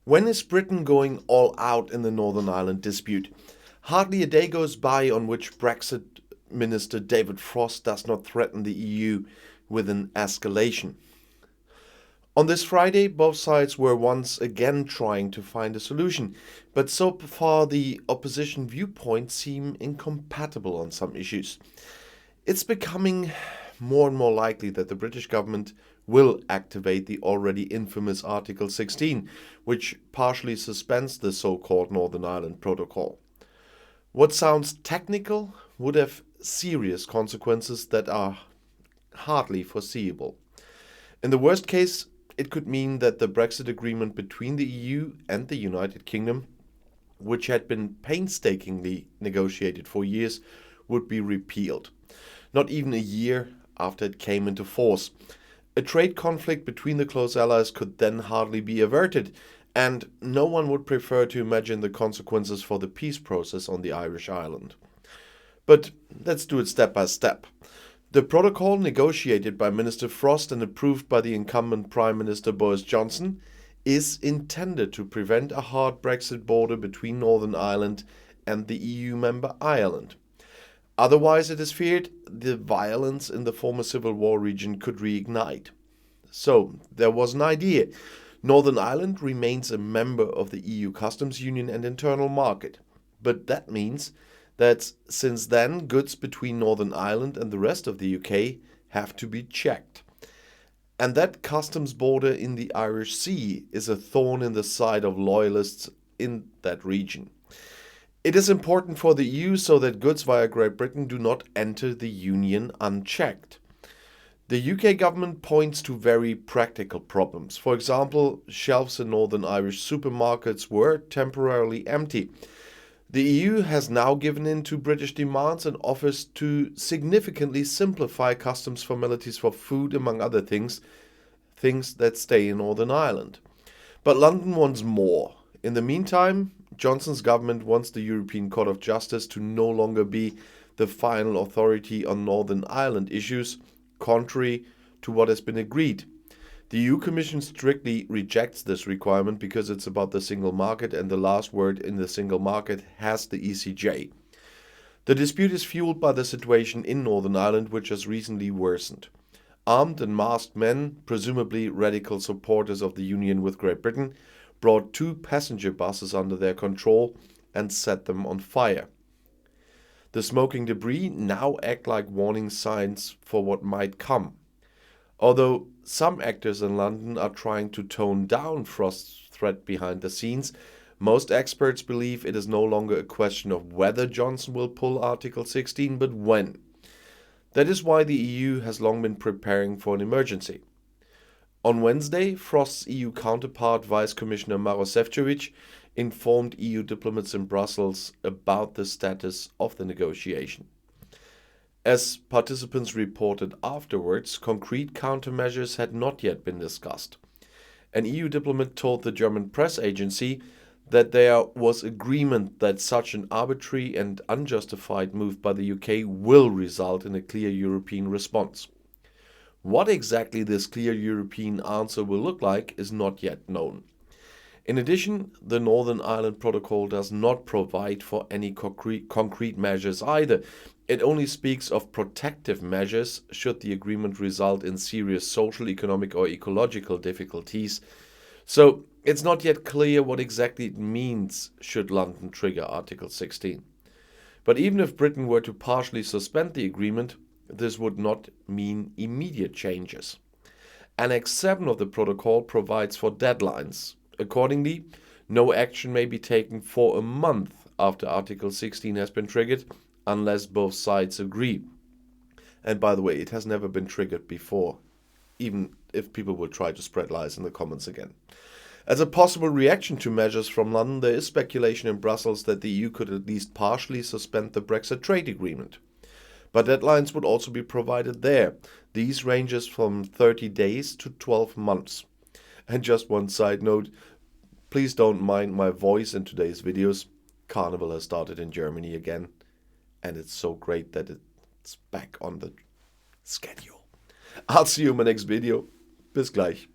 When is Britain going all out in the Northern Ireland dispute? Hardly a day goes by on which Brexit Minister David Frost does not threaten the EU with an escalation. On this Friday, both sides were once again trying to find a solution, but so far the opposition viewpoints seem incompatible on some issues. It's becoming more and more likely that the British government will activate the already infamous Article 16, which partially suspends the so-called Northern Ireland Protocol. What sounds technical would have serious consequences that are hardly foreseeable. In the worst case, it could mean that the Brexit agreement between the EU and the United Kingdom, which had been painstakingly negotiated for years, would be repealed. Not even a year after it came into force. A trade conflict between the close allies could then hardly be averted, and no one would prefer to imagine the consequences for the peace process on the Irish island. But let's do it step by step. The protocol, negotiated by Minister Frost and approved by the incumbent Prime Minister Boris Johnson, is intended to prevent a hard Brexit border between Northern Ireland and the EU member Ireland. Otherwise, it is feared, the violence in the former civil war region could reignite. So, there was an idea. Northern Ireland remains a member of the EU customs union and internal market. But that means that since then, goods between Northern Ireland and the rest of the UK have to be checked. And that customs border in the Irish Sea is a thorn in the side of loyalists in that region. It is important for the EU so that goods via Great Britain do not enter the Union unchecked. The UK government points to very practical problems. For example, shelves in Northern Irish supermarkets were temporarily empty. The EU has now given in to British demands and offers to significantly simplify customs formalities for food, among other things that stay in Northern Ireland. But London wants more. In the meantime, Johnson's government wants the European Court of Justice to no longer be the final authority on Northern Ireland issues, contrary to what has been agreed. The EU Commission strictly rejects this requirement because it's about the single market, and the last word in the single market has the ECJ. The dispute is fueled by the situation in Northern Ireland, which has recently worsened. Armed and masked men, presumably radical supporters of the union with Great Britain, brought 2 passenger buses under their control and set them on fire. The smoking debris now act like warning signs for what might come. Although some actors in London are trying to tone down Frost's threat behind the scenes, most experts believe it is no longer a question of whether Johnson will pull Article 16, but when. That is why the EU has long been preparing for an emergency. On Wednesday, Frost's EU counterpart, Vice Commissioner Maroš Šefčovič, informed EU diplomats in Brussels about the status of the negotiation. As participants reported afterwards, concrete countermeasures had not yet been discussed. An EU diplomat told the German press agency that there was agreement that such an arbitrary and unjustified move by the UK will result in a clear European response. What exactly this clear European answer will look like is not yet known. In addition, the Northern Ireland Protocol does not provide for any concrete measures either. It only speaks of protective measures should the agreement result in serious social, economic or ecological difficulties. So it's not yet clear what exactly it means should London trigger Article 16. But even if Britain were to partially suspend the agreement, this would not mean immediate changes. Annex 7 of the protocol provides for deadlines. Accordingly, no action may be taken for a month after Article 16 has been triggered, unless both sides agree. And by the way, it has never been triggered before, even if people will try to spread lies in the comments again. As a possible reaction to measures from London, there is speculation in Brussels that the EU could at least partially suspend the Brexit trade agreement. But deadlines would also be provided there. These ranges from 30 days to 12 months. And just one side note, please don't mind my voice in today's videos. Carnival has started in Germany again, and it's so great that it's back on the schedule. I'll see you in my next video. Bis gleich.